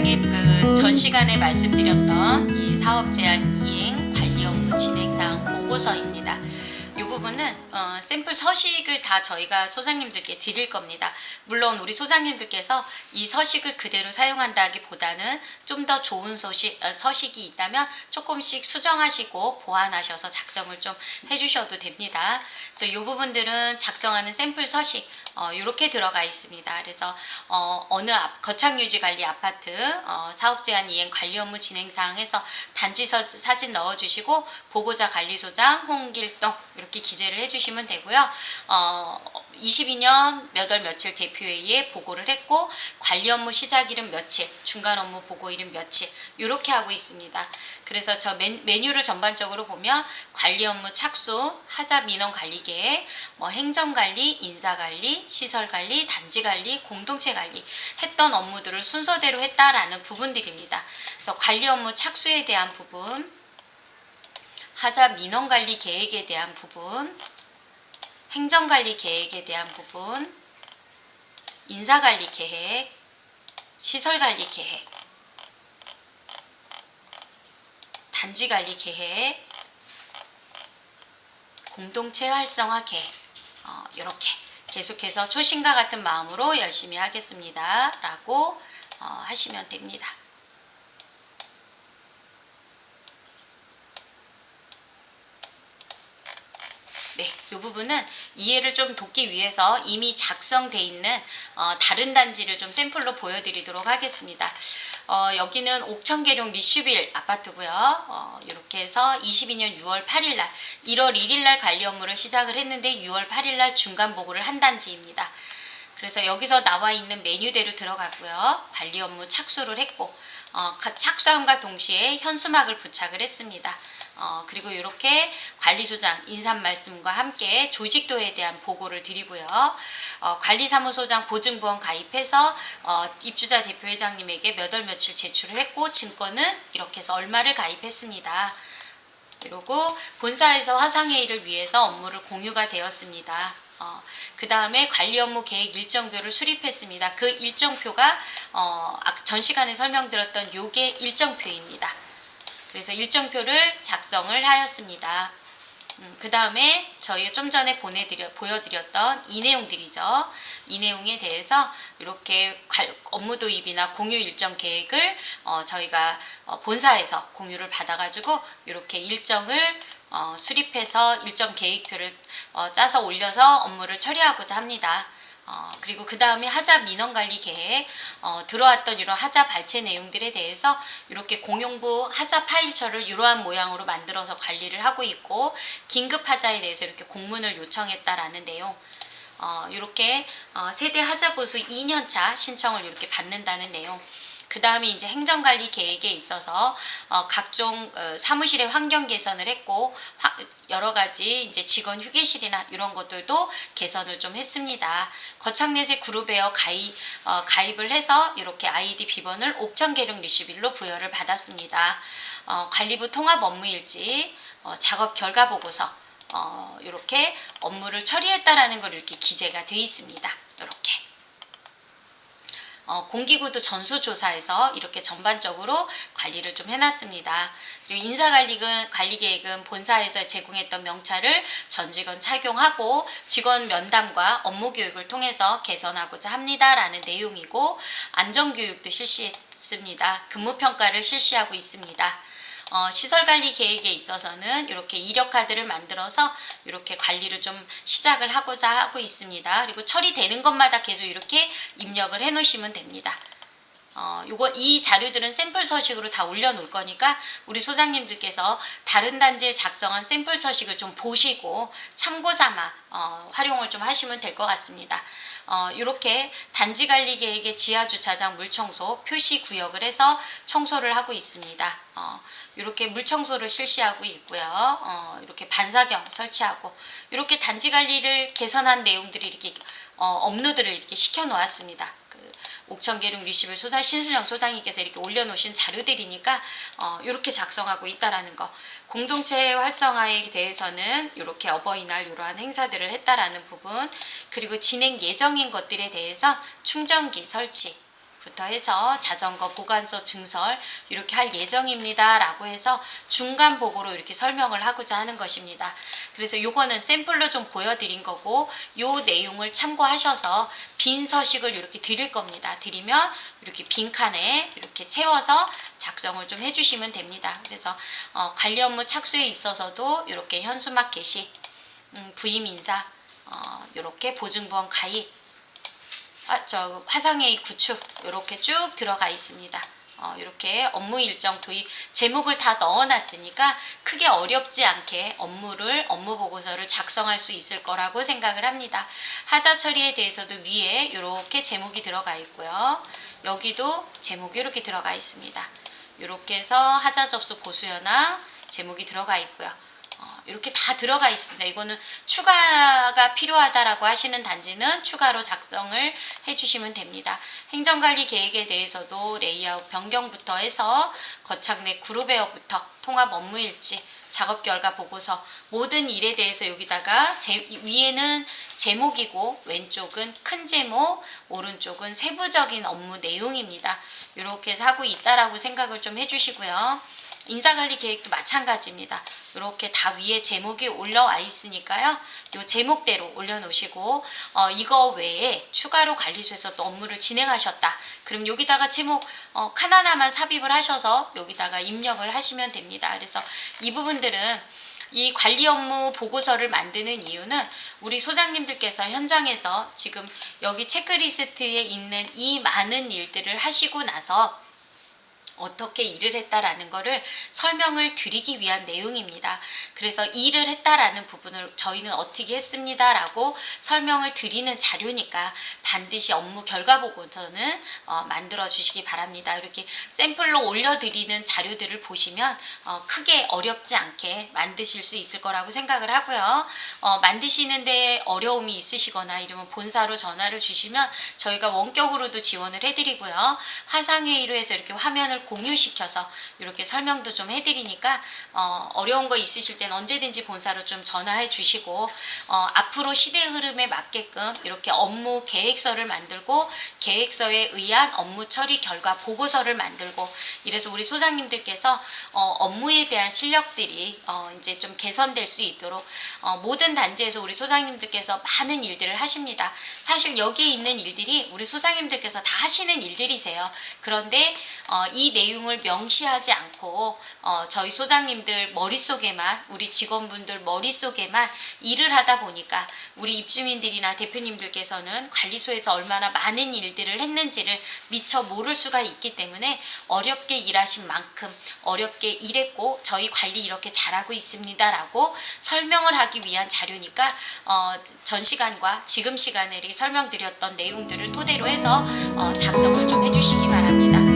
소장님 전 시간에 말씀드렸던 이 사업 제안 이행 관리 업무 진행상 보고서입니다. 이 부분은 샘플 서식을 다 저희가 소장님들께 드릴 겁니다. 물론 우리 소장님들께서 이 서식을 그대로 사용한다기보다는 좀 더 좋은 서식이 있다면 조금씩 수정하시고 보완하셔서 작성을 좀 해주셔도 됩니다. 그래서 이 부분들은 작성하는 샘플 서식 이렇게 들어가 있습니다. 그래서 어느 거창유지관리 아파트 사업 제안 이행 관리 업무 진행 사항에서 단지 사진 넣어주시고 보고자 관리소장 홍길동 이렇게 기재를 해주시면 되고요. 22년 몇 월 며칠 대표회의에 보고를 했고 관리 업무 시작일은 며칠, 중간 업무 보고일은 며칠 이렇게 하고 있습니다. 그래서 저 메뉴를 전반적으로 보면 관리 업무 착수, 하자 민원 관리 계획, 행정관리, 인사관리, 시설관리, 단지관리, 공동체관리 했던 업무들을 순서대로 했다라는 부분들입니다. 그래서 관리 업무 착수에 대한 부분, 하자 민원관리 계획에 대한 부분, 행정관리 계획에 대한 부분, 인사관리 계획, 시설관리 계획, 단지관리 계획, 공동체 활성화 계획 이렇게 계속해서 초심과 같은 마음으로 열심히 하겠습니다 라고 하시면 됩니다. 네, 이 부분은 이해를 좀 돕기 위해서 이미 작성돼 있는 다른 단지를 좀 샘플로 보여드리도록 하겠습니다. 여기는 옥천계룡 리슈빌 아파트고요. 이렇게 해서 22년 6월 8일 날 1월 1일 날 관리 업무를 시작을 했는데 6월 8일 날 중간 보고를 한 단지입니다. 그래서 여기서 나와 있는 메뉴대로 들어가고요. 관리 업무 착수를 했고 착수함과 동시에 현수막을 부착을 했습니다. 그리고 이렇게 관리소장 인사 말씀과 함께 조직도에 대한 보고를 드리고요. 관리사무소장 보증보험 가입해서 입주자 대표회장님에게 몇 월 며칠 제출을 했고 증권은 이렇게 해서 얼마를 가입했습니다. 그리고 본사에서 화상회의를 위해서 업무를 공유가 되었습니다. 그 다음에 관리 업무 계획 일정표를 수립했습니다. 그 일정표가 전 시간에 설명드렸던 요게 일정표입니다. 그래서 일정표를 작성을 하였습니다. 그 다음에 저희가 좀 전에 보여드렸던 이 내용들이죠. 이 내용에 대해서 이렇게 업무 도입이나 공유 일정 계획을 저희가 본사에서 공유를 받아가지고 이렇게 일정을 수립해서 일정 계획표를 짜서 올려서 업무를 처리하고자 합니다. 그리고 그 다음에 하자 민원관리 계획 들어왔던 이런 하자 발췌 내용들에 대해서 이렇게 공용부 하자 파일처를 이러한 모양으로 만들어서 관리를 하고 있고 긴급 하자에 대해서 이렇게 공문을 요청했다라는 내용 이렇게 세대 하자 보수 2년차 신청을 이렇게 받는다는 내용 그 다음에 이제 행정관리 계획에 있어서 각종 사무실의 환경 개선을 했고 여러 가지 이제 직원 휴게실이나 이런 것들도 개선을 좀 했습니다. 거창내세 그룹웨어 가입을 해서 이렇게 아이디 비번을 옥천계룡 리슈빌로 부여를 받았습니다. 관리부 통합 업무일지, 작업 결과 보고서 이렇게 업무를 처리했다라는 걸 이렇게 기재가 되어 있습니다. 이렇게. 공기구도 전수조사에서 이렇게 전반적으로 관리를 좀 해놨습니다. 그리고 인사관리계획은 본사에서 제공했던 명찰을 전 직원 착용하고 직원 면담과 업무 교육을 통해서 개선하고자 합니다라는 내용이고 안전교육도 실시했습니다. 근무평가를 실시하고 있습니다. 시설관리 계획에 있어서는 이렇게 이력카드를 만들어서 이렇게 관리를 좀 시작을 하고자 하고 있습니다. 그리고 처리되는 것마다 계속 이렇게 입력을 해 놓으시면 됩니다. 이 자료들은 샘플 서식으로 다 올려놓을 거니까 우리 소장님들께서 다른 단지에 작성한 샘플 서식을 좀 보시고 참고 삼아 활용을 좀 하시면 될 것 같습니다. 이렇게 단지관리 계획의 지하주차장 물청소 표시 구역을 해서 청소를 하고 있습니다. 이렇게 물청소를 실시하고 있고요. 이렇게 반사경 설치하고 이렇게 단지관리를 개선한 내용들이 이렇게 업로드를 이렇게 시켜 놓았습니다. 옥천계룡 리시블 신순영 소장님께서 이렇게 올려놓으신 자료들이니까 이렇게 작성하고 있다라는 거. 공동체 활성화에 대해서는 이렇게 어버이날 이러한 행사들을 했다라는 부분, 그리고 진행 예정인 것들에 대해서 충전기 설치, 부터 해서 자전거 보관소 증설 이렇게 할 예정입니다 라고 해서 중간 보고로 이렇게 설명을 하고자 하는 것입니다. 그래서 요거는 샘플로 좀 보여드린 거고, 요 내용을 참고하셔서 빈 서식을 이렇게 드릴 겁니다. 드리면 이렇게 빈칸에 이렇게 채워서 작성을 좀 해주시면 됩니다. 그래서 관리 업무 착수에 있어서도 이렇게 현수막 게시, 부임 인사, 이렇게 보증보험 가입, 화상회의 구축 이렇게 쭉 들어가 있습니다. 이렇게 업무 일정 도입 제목을 다 넣어놨으니까 크게 어렵지 않게 업무 보고서를 작성할 수 있을 거라고 생각을 합니다. 하자 처리에 대해서도 위에 이렇게 제목이 들어가 있고요. 여기도 제목이 이렇게 들어가 있습니다. 이렇게 해서 하자 접수 보수연합 제목이 들어가 있고요. 이렇게 다 들어가 있습니다. 이거는 추가가 필요하다라고 하시는 단지는 추가로 작성을 해주시면 됩니다. 행정관리 계획에 대해서도 레이아웃 변경부터 해서 거창 내 그룹 웨어부터 통합 업무 일지, 작업 결과 보고서 모든 일에 대해서 여기다가 위에는 제목이고 왼쪽은 큰 제목, 오른쪽은 세부적인 업무 내용입니다. 이렇게 해서 하고 있다라고 생각을 좀 해주시고요. 인사관리 계획도 마찬가지입니다. 이렇게 다 위에 제목이 올라와 있으니까요. 이 제목대로 올려놓으시고 이거 외에 추가로 관리소에서 또 업무를 진행하셨다. 그럼 여기다가 제목 하나하나만 삽입을 하셔서 여기다가 입력을 하시면 됩니다. 그래서 이 부분들은 이 관리 업무 보고서를 만드는 이유는 우리 소장님들께서 현장에서 지금 여기 체크리스트에 있는 이 많은 일들을 하시고 나서 어떻게 일을 했다라는 거를 설명을 드리기 위한 내용입니다. 그래서 일을 했다라는 부분을 저희는 어떻게 했습니다라고 설명을 드리는 자료니까 반드시 업무 결과 보고서는 만들어 주시기 바랍니다. 이렇게 샘플로 올려드리는 자료들을 보시면 크게 어렵지 않게 만드실 수 있을 거라고 생각을 하고요. 만드시는데 어려움이 있으시거나 이러면 본사로 전화를 주시면 저희가 원격으로도 지원을 해드리고요. 화상회의로 해서 이렇게 화면을 공유시켜서 이렇게 설명도 좀 해드리니까 어려운 거 있으실 때는 언제든지 본사로 좀 전화해 주시고 앞으로 시대 흐름에 맞게끔 이렇게 업무 계획서를 만들고 계획서에 의한 업무 처리 결과 보고서를 만들고 이래서 우리 소장님들께서 업무에 대한 실력들이 이제 좀 개선될 수 있도록 모든 단지에서 우리 소장님들께서 많은 일들을 하십니다. 사실 여기에 있는 일들이 우리 소장님들께서 다 하시는 일들이세요. 그런데 이 내용을 명시하지 않고 저희 소장님들 머릿속에만 우리 직원분들 머릿속에만 일을 하다 보니까 우리 입주민들이나 대표님들께서는 관리소에서 얼마나 많은 일들을 했는지를 미처 모를 수가 있기 때문에 어렵게 일하신 만큼 어렵게 일했고 저희 관리 이렇게 잘하고 있습니다 라고 설명을 하기 위한 자료니까 전 시간과 지금 시간에 설명드렸던 내용들을 토대로 해서 작성을 좀 해주시기 바랍니다.